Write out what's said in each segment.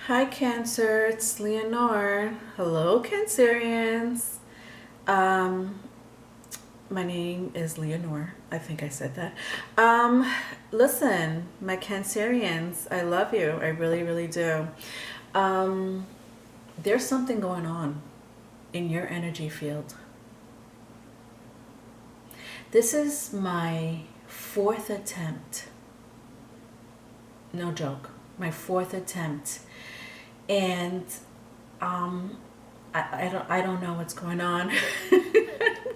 Hi Cancer, it's Leonore. Hello Cancerians. Um, my name is Leonore. I think I said that. Listen, my Cancerians, I love you. I really, really do. Um, there's something going on in your energy field. This is my fourth attempt. No joke. My fourth attempt. And I don't know what's going on.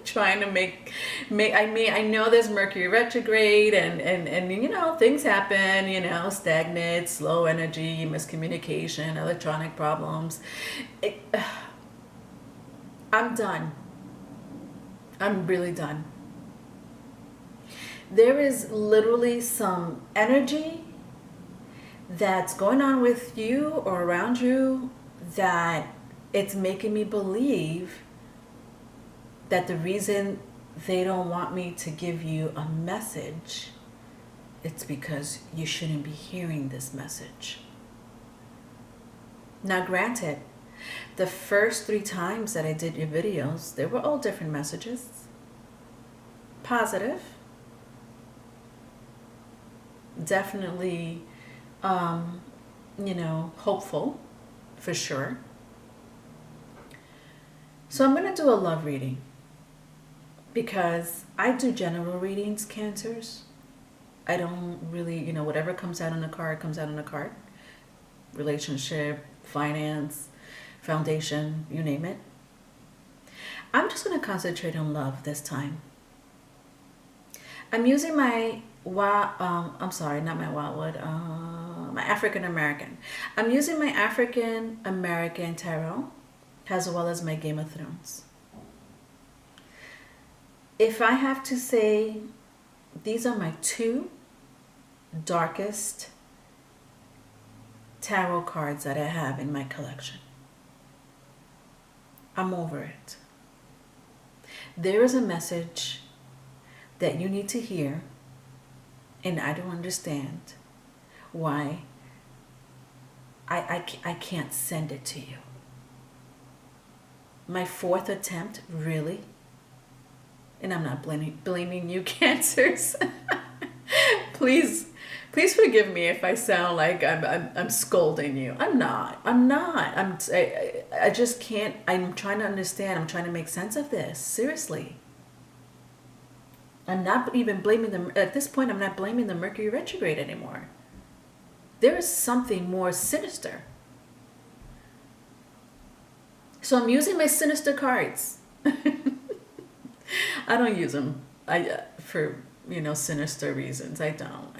Trying to I know there's Mercury retrograde and you know things happen, you know, stagnant, slow energy, miscommunication, electronic problems. I'm done. I'm really done. There is literally some energy that's going on with you or around you that it's making me believe that the reason they don't want me to give you a message, it's because you shouldn't be hearing this message. Now granted, the first 3 times that I did your videos, they were all different messages. Positive. Definitely, you know, hopeful, for sure. So I'm going to do a love reading because I do general readings, Cancers. I don't really, you know, whatever comes out on the card comes out on the card. Relationship, finance, foundation, you name it. I'm just going to concentrate on love this time. I'm using my I'm sorry, not my Wildwood, my African American. I'm using my African American tarot as well as my Game of Thrones. If I have to say, these are my 2 darkest tarot cards that I have in my collection. I'm over it. There is a message that you need to hear, and I don't understand why I can't send it to you. My 4th attempt, really? And I'm not blaming you, Cancers. Please forgive me if I sound like I'm scolding you. I'm not. I just can't. I'm trying to understand. I'm trying to make sense of this. Seriously. I'm not even blaming them. At this point, I'm not blaming the Mercury retrograde anymore. There is something more sinister. So I'm using my sinister cards. I don't use them for, you know, sinister reasons. I don't.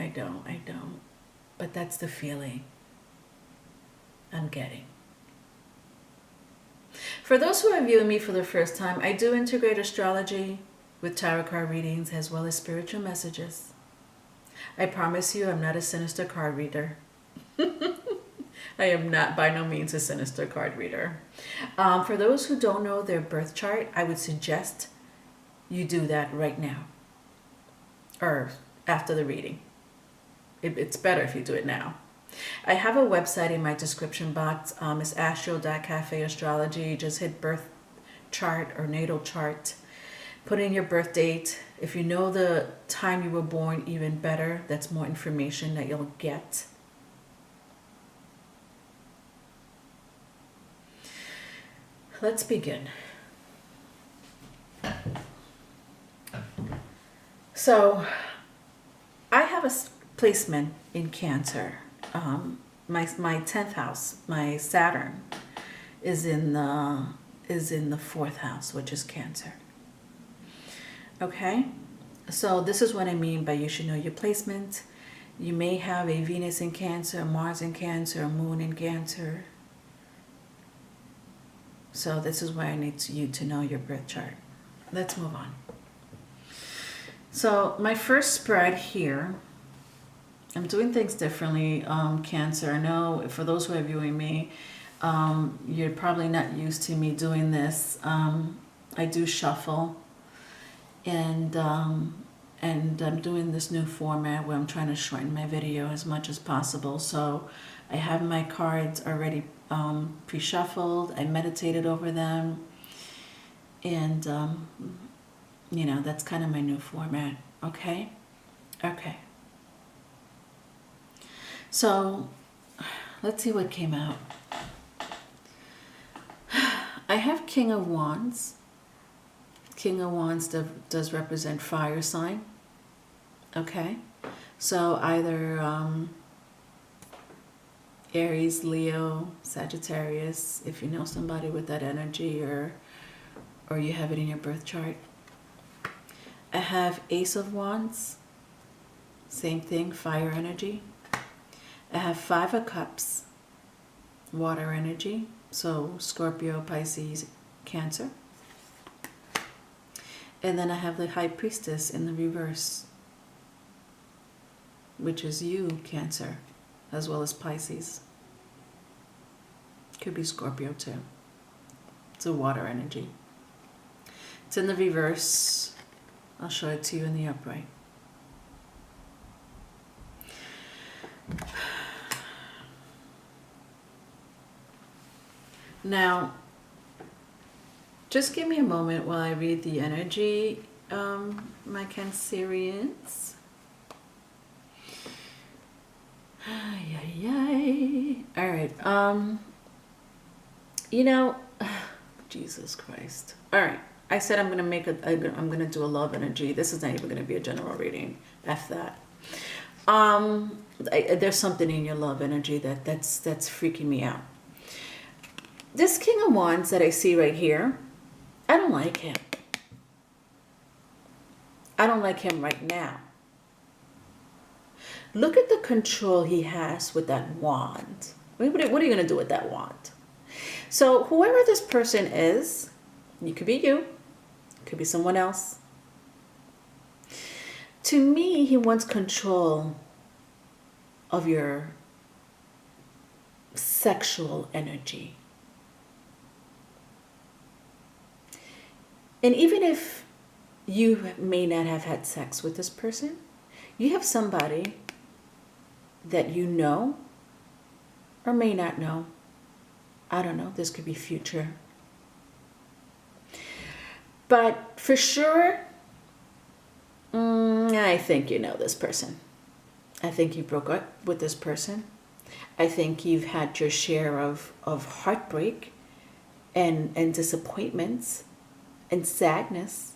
But that's the feeling I'm getting. For those who are viewing me for the first time, I do integrate astrology with tarot card readings as well as spiritual messages. I promise you I'm not a sinister card reader. I am not by no means a sinister card reader. For those who don't know their birth chart, I would suggest you do that right now or after the reading. It's better if you do it now. I have a website in my description box. It's astro.cafe astrology. Just hit birth chart or natal chart. Put in your birth date. If you know the time you were born, even better. That's more information that you'll get. Let's begin. So, I have a placement in Cancer. My 10th house, my Saturn, is in the 4th house, which is Cancer. Okay, so this is what I mean by you should know your placement. You may have a Venus in Cancer, Mars in Cancer, Moon in Cancer. So this is why I need you to know your birth chart. Let's move on. So my first spread here, I'm doing things differently, Cancer. I know for those who are viewing me, you're probably not used to me doing this. I do shuffle, and and I'm doing this new format where I'm trying to shorten my video as much as possible. So I have my cards already pre-shuffled. I meditated over them, and you know, that's kind of my new format. Okay. So let's see what came out. I have King of Wands. King of Wands does represent fire sign. Okay, so either Aries, Leo, Sagittarius, if you know somebody with that energy, or you have it in your birth chart. I have Ace of Wands, same thing, fire energy. I have Five of Cups, water energy, so Scorpio, Pisces, Cancer. And then I have the High Priestess in the reverse, which is you, Cancer, as well as Pisces. Could be Scorpio too. It's a water energy. It's in the reverse. I'll show it to you in the upright. Now, just give me a moment while I read the energy, my Cancerians. All right. You know, Jesus Christ. All right. I said I'm gonna do a love energy. This is not even gonna be a general reading. F that. There's something in your love energy that's freaking me out. This King of Wands that I see right here, I don't like him. I don't like him right now. Look at the control he has with that wand. What are you going to do with that wand? So whoever this person is, it could be you, it could be someone else. To me, he wants control of your sexual energy. And even if you may not have had sex with this person, you have somebody that you know or may not know. I don't know. This could be future. But for sure, I think you know this person. I think you broke up with this person. I think you've had your share of heartbreak and disappointments and sadness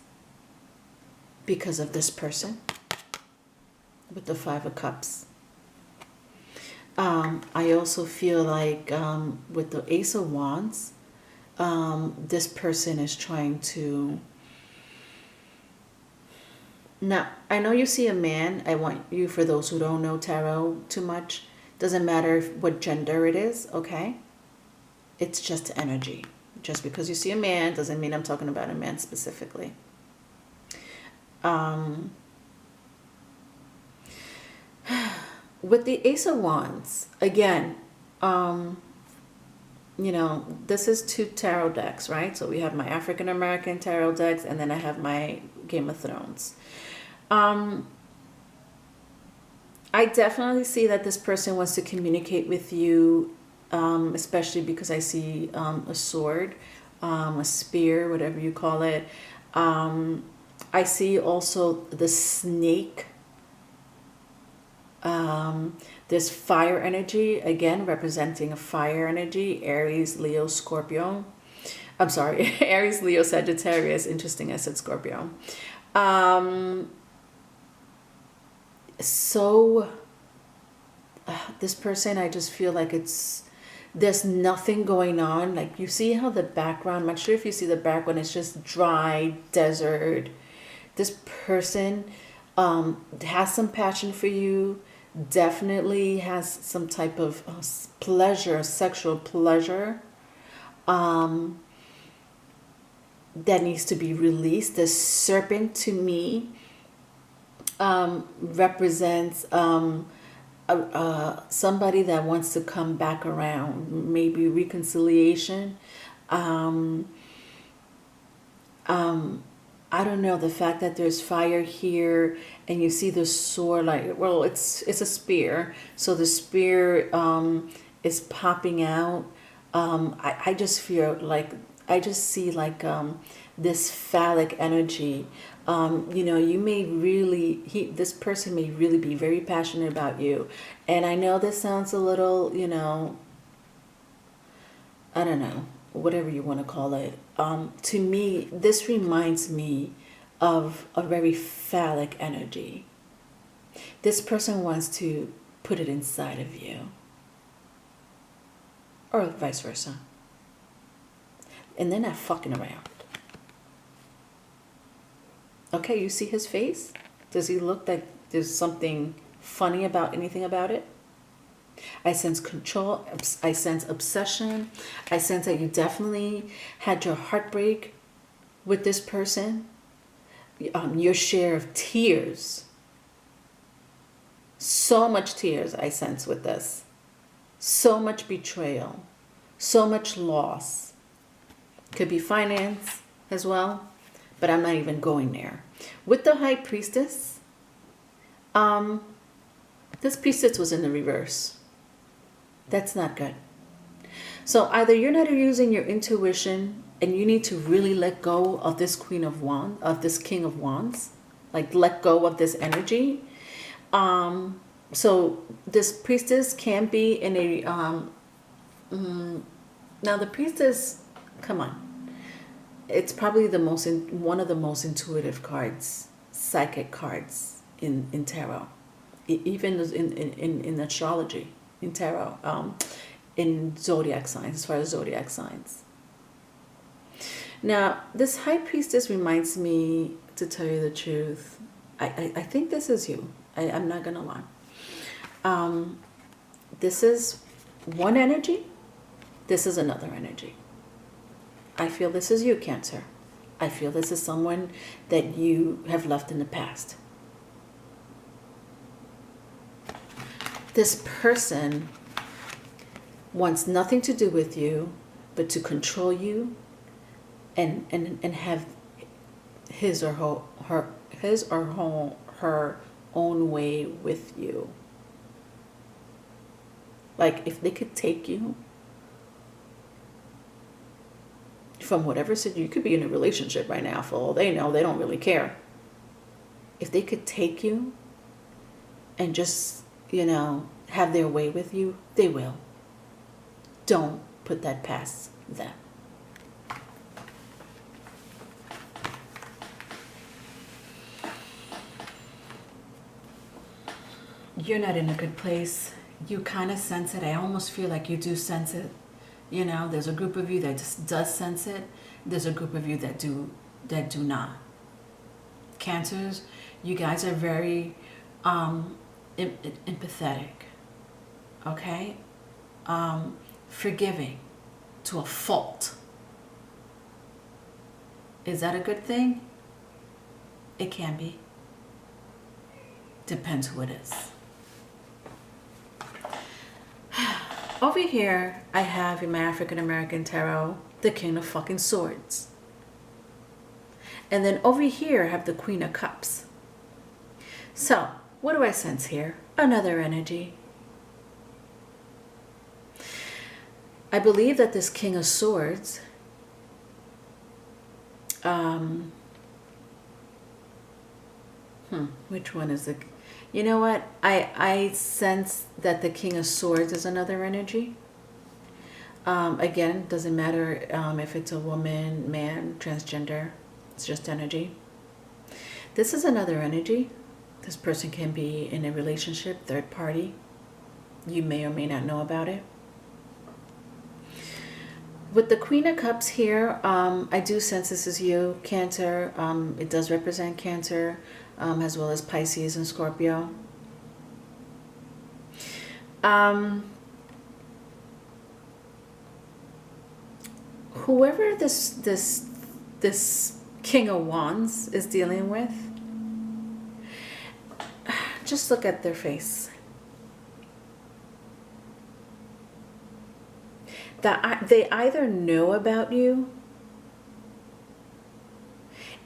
because of this person with the Five of Cups. I also feel like with the Ace of Wands, this person is trying to... Now, I know you see a man. I want you, for those who don't know tarot too much, doesn't matter what gender it is, okay? It's just energy. Just because you see a man doesn't mean I'm talking about a man specifically. With the Ace of Wands, again, you know, this is 2 tarot decks, right? So we have my African American tarot decks, and then I have my Game of Thrones. I definitely see that this person wants to communicate with you, especially because I see a sword, a spear, whatever you call it. I see also the snake. There's fire energy, again, representing a fire energy, Aries, Leo, Scorpio. I'm sorry, Aries, Leo, Sagittarius. Interesting, I said Scorpio. This person, I just feel like there's nothing going on. Like, you see how the background, I'm not sure if you see the background, it's just dry desert. This person has some passion for you, definitely has some type of pleasure, sexual pleasure, that needs to be released. The serpent, to me, represents somebody that wants to come back around, maybe reconciliation. I don't know, the fact that there's fire here and you see the sword, like, well, it's a spear. So the spear is popping out. I just feel like, I just see like this phallic energy. You know, you may really, this person may really be very passionate about you. And I know this sounds a little, you know, I don't know, whatever you want to call it. To me, this reminds me of a very phallic energy. This person wants to put it inside of you, or vice versa. And they're not fucking around. Okay, you see his face? Does he look like there's something funny about anything about it? I sense control. I sense obsession. I sense that you definitely had your heartbreak with this person. Your share of tears. So much tears I sense with this. So much betrayal. So much loss. Could be finance as well, but I'm not even going there. With the High Priestess, this priestess was in the reverse. That's not good. So either you're not using your intuition and you need to really let go of this Queen of Wands, of this King of Wands, like let go of this energy. So this priestess can be in a, now the priestess, come on. It's probably the most, one of the most intuitive cards, psychic cards in tarot, even in astrology. In tarot, in zodiac signs, as far as zodiac signs. Now, this High Priestess reminds me, to tell you the truth, I think this is you. I'm not going to lie. This is one energy. This is another energy. I feel this is you, Cancer. I feel this is someone that you have left in the past. This person wants nothing to do with you but to control you and have his or her own way with you. Like if they could take you from whatever situation, you could be in a relationship right now, for all they know, they don't really care. If they could take you and just, you know, have their way with you, they will. Don't put that past them. You're not in a good place. You kind of sense it. I almost feel like you do sense it. You know, there's a group of you that just does sense it. There's a group of you that do not. Cancers, you guys are very empathetic. Okay? Forgiving to a fault. Is that a good thing? It can be. Depends who it is. Over here, I have in my African American tarot, the King of fucking Swords. And then over here, I have the Queen of Cups. So, what do I sense here? Another energy. I believe that this King of Swords which one is the, you know what, I sense that the King of Swords is another energy. Again, doesn't matter if it's a woman, man, transgender, it's just energy. This is another energy. This person can be in a relationship, third party. You may or may not know about it. With the Queen of Cups here, I do sense this is you, Cancer. It does represent Cancer, as well as Pisces and Scorpio. Whoever this King of Wands is dealing with, just look at their face. That they either know about you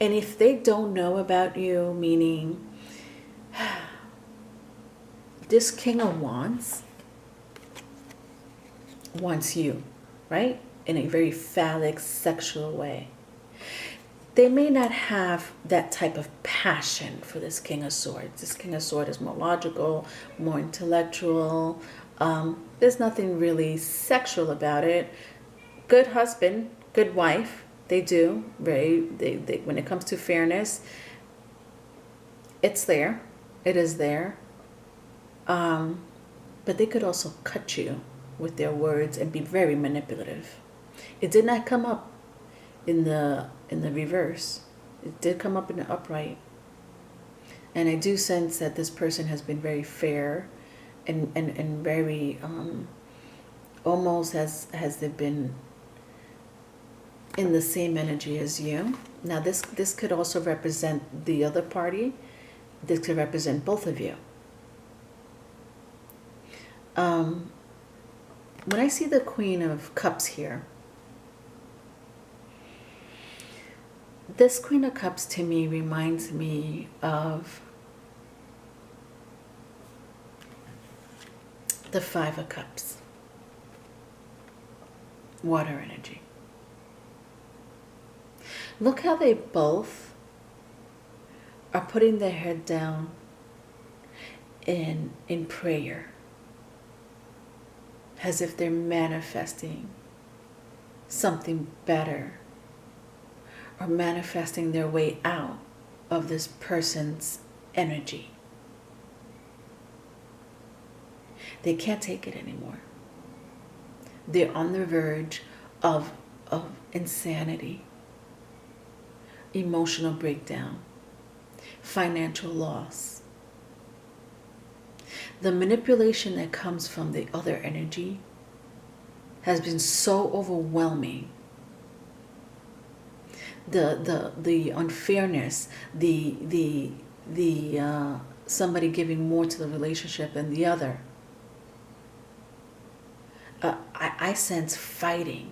And if they don't know about you, meaning this King of Wands wants you, right? In a very phallic, sexual way. They may not have that type of passion for this King of Swords. This King of Swords is more logical, more intellectual. There's nothing really sexual about it. Good husband, good wife, they do. They when it comes to fairness, it's there. It is there. But they could also cut you with their words and be very manipulative. It did not come up in the reverse. It did come up in the upright. And I do sense that this person has been very fair and very almost as they've been in the same energy as you. Now this could also represent the other party. This could represent both of you. When I see the Queen of Cups here, this Queen of Cups to me reminds me of the Five of Cups, water energy. Look how they both are putting their head down in prayer, as if they're manifesting something better or manifesting their way out of this person's energy. They can't take it anymore. They're on the verge of insanity, emotional breakdown, financial loss. The manipulation that comes from the other energy has been so overwhelming. The unfairness, the somebody giving more to the relationship than the other. I sense fighting,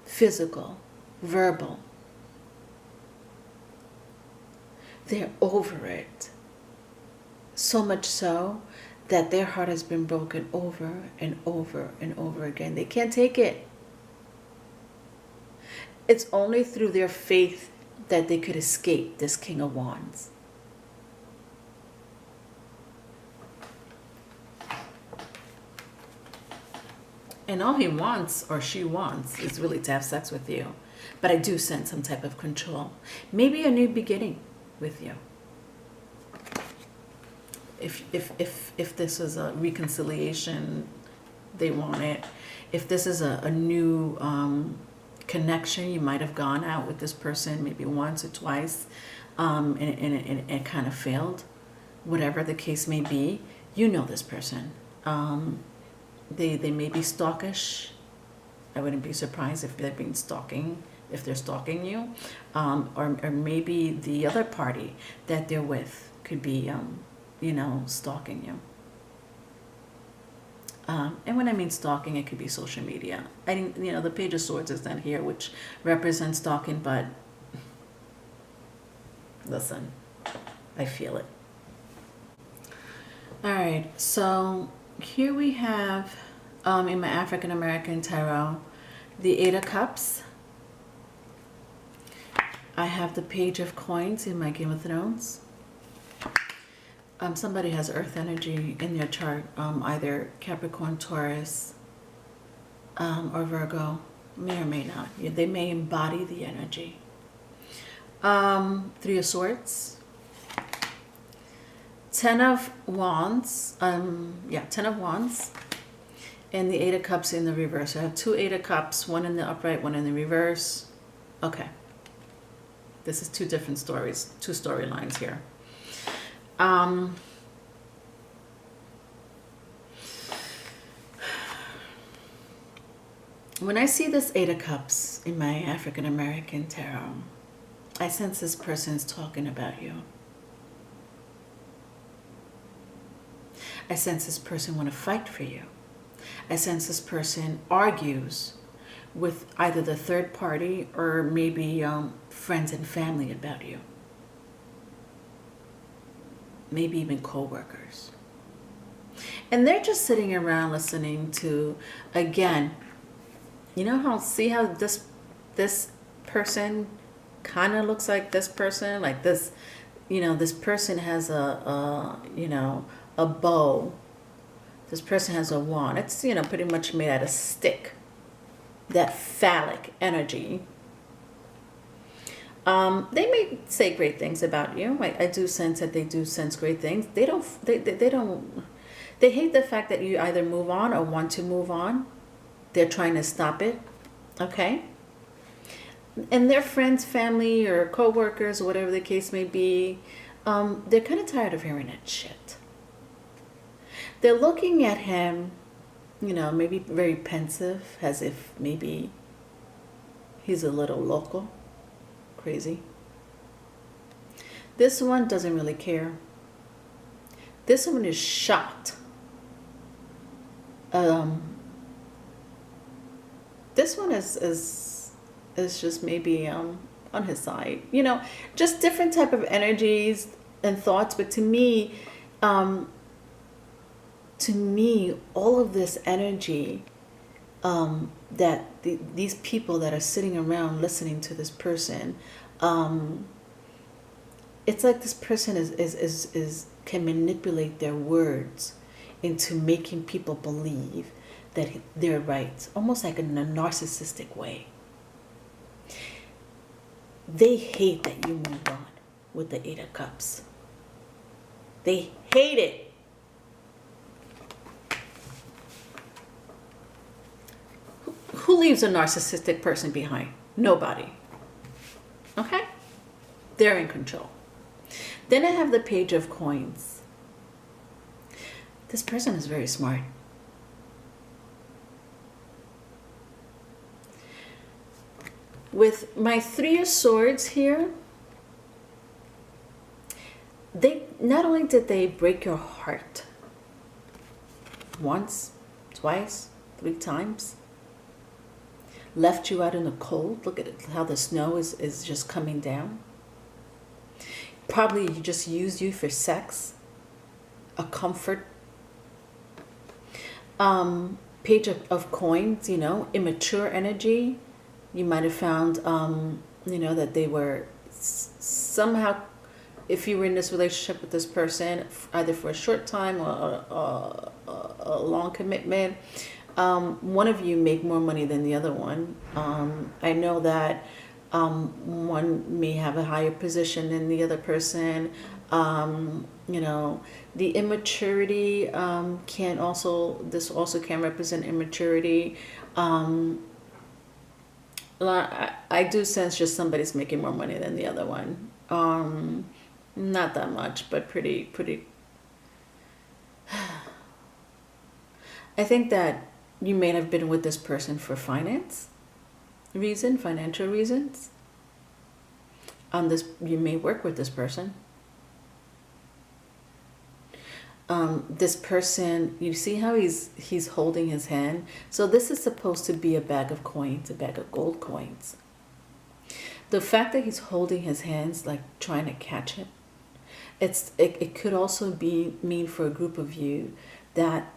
physical, verbal. They're over it. So much so that their heart has been broken over and over and over again. They can't take it. It's only through their faith that they could escape this King of Wands. And all he wants, or she wants, is really to have sex with you. But I do sense some type of control. Maybe a new beginning with you. If this is a reconciliation, they want it. If this is a new connection, you might have gone out with this person maybe once or twice, and it kind of failed. Whatever the case may be, you know this person. They may be stalkish. I wouldn't be surprised if they're being stalking, if they're stalking you, or maybe the other party that they're with could be, stalking you. And when I mean stalking, it could be social media. The Page of Swords is down here, which represents stalking, but listen, I feel it. All right, so here we have, in my African American Tarot, the Eight of Cups. I have the Page of Coins in my Game of Thrones. Somebody has earth energy in their chart, either Capricorn, Taurus, or Virgo. May or may not. They may embody the energy. Three of Swords. Ten of Wands. Ten of Wands. And the Eight of Cups in the reverse. I have two Eight of Cups, one in the upright, one in the reverse. Okay. This is two different stories, two storylines here. When I see this Eight of Cups in my African American Tarot, I sense this person's talking about you. I sense this person want to fight for you. I sense this person argues with either the third party or maybe friends and family about you. Maybe even co-workers. And they're just sitting around listening to, again, you know how, see how this person kind of looks like this person, like this, you know, this person has a you know, a bow. This person has a wand. It's, you know, pretty much made out of stick. That phallic energy. They may say great things about you. I do sense that they do sense great things. They don't. They hate the fact that you either move on or want to move on. They're trying to stop it. Okay. And their friends, family, or co-workers, or whatever the case may be, they're kind of tired of hearing that shit. They're looking at him, you know, maybe very pensive, as if maybe he's a little local, crazy. This one doesn't really care. This one is shocked. This one is just maybe on his side, you know, just different type of energies and thoughts. But to me, all of this energy that these people that are sitting around listening to this person, it's like this person is can manipulate their words into making people believe that they're right, almost like in a narcissistic way. They hate that you moved on with the Eight of Cups. They hate it. Who leaves a narcissistic person behind? Nobody. Okay? They're in control. Then I have the Page of Coins. This person is very smart. With my Three of Swords here, they not only did they break your heart once, twice, 3 times, left you out in the cold. Look at it, how the snow is just coming down. Probably just used you for sex, a comfort. Page of Coins, you know, immature energy. You might have found, you know, that they were somehow, if you were in this relationship with this person, either for a short time or a long commitment, one of you make more money than the other one. I know that one may have a higher position than the other person. You know, the immaturity this also can represent immaturity. I do sense just somebody's making more money than the other one. Not that much, but pretty. I think that you may have been with this person for financial reasons. You may work with this person. This person, you see how he's holding his hand? So this is supposed to be a bag of coins, a bag of gold coins. The fact that he's holding his hands, like trying to catch it, it could also mean for a group of you that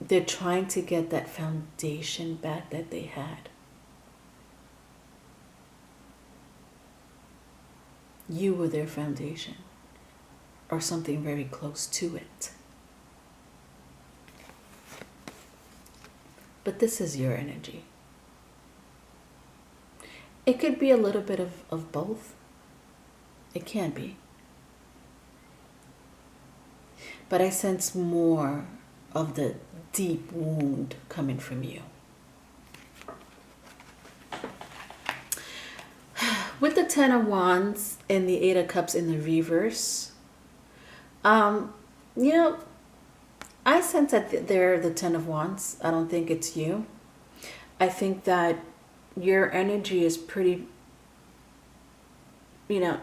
they're trying to get that foundation back that they had. You were their foundation, or something very close to it. But this is your energy. It could be a little bit of both. It can be. But I sense more of the deep wound coming from you. With the Ten of Wands and the Eight of Cups in the reverse, you know, I sense that they're the Ten of Wands. I don't think it's you. I think that your energy is pretty, you know,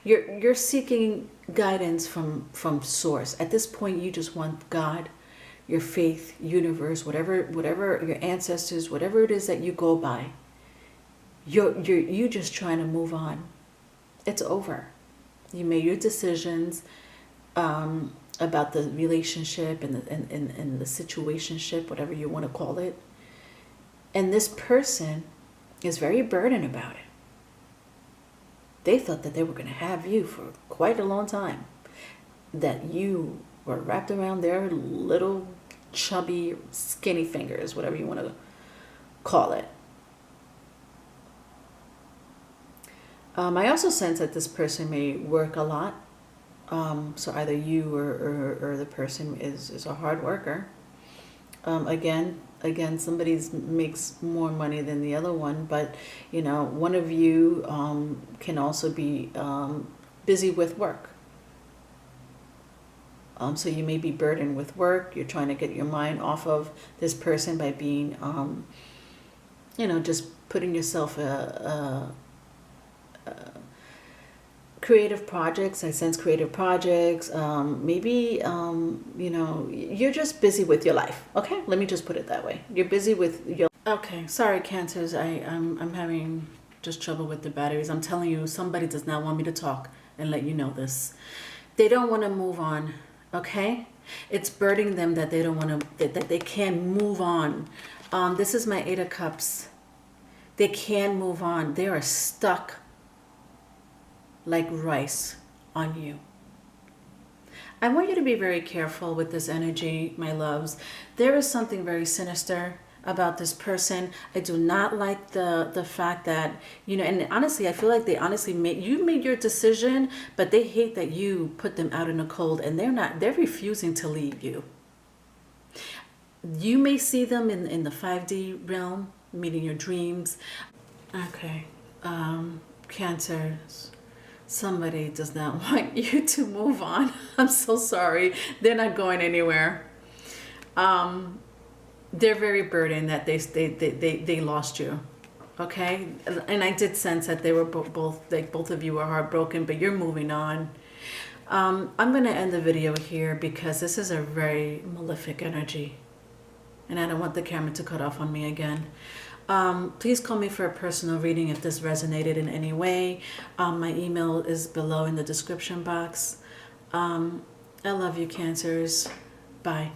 you're seeking guidance from source. At this point, you just want God your faith, universe, whatever your ancestors, whatever it is that you go by, you're just trying to move on. It's over. You made your decisions about the relationship and the situationship, whatever you want to call it. And this person is very burdened about it. They thought that they were going to have you for quite a long time. That you were wrapped around their little chubby, skinny fingers, whatever you want to call it. I also sense that this person may work a lot. So either you or the person is a hard worker. Again, somebody makes more money than the other one, but you know, one of you can also be busy with work. So you may be burdened with work. You're trying to get your mind off of this person by being, you know, just putting yourself creative projects. I sense creative projects. Maybe, you know, you're just busy with your life. Okay, let me just put it that way. You're busy with your... Okay, sorry, Cancers. I'm having just trouble with the batteries. I'm telling you, somebody does not want me to talk and let you know this. They don't want to move on. Okay, it's burdening them that they don't want to, that they can't move on. This is my 8 of Cups. They can't move on. They are stuck like rice on you. I want you to be very careful with this energy, my loves. There is something very sinister about this person. I do not like the fact that, you know, and honestly, I feel like they honestly made your decision, but they hate that you put them out in the cold, and they're refusing to leave you. You may see them in the 5D realm, meeting your dreams. Okay, Cancers. Somebody does not want you to move on. I'm so sorry. They're not going anywhere. They're very burdened that they lost you. Okay, and I did sense that they were both of you were heartbroken, but you're moving on. I'm going to end the video here because this is a very malefic energy, and I don't want the camera to cut off on me again. Please call me for a personal reading if this resonated in any way. My email is below in the description box. I love you, Cancers. Bye.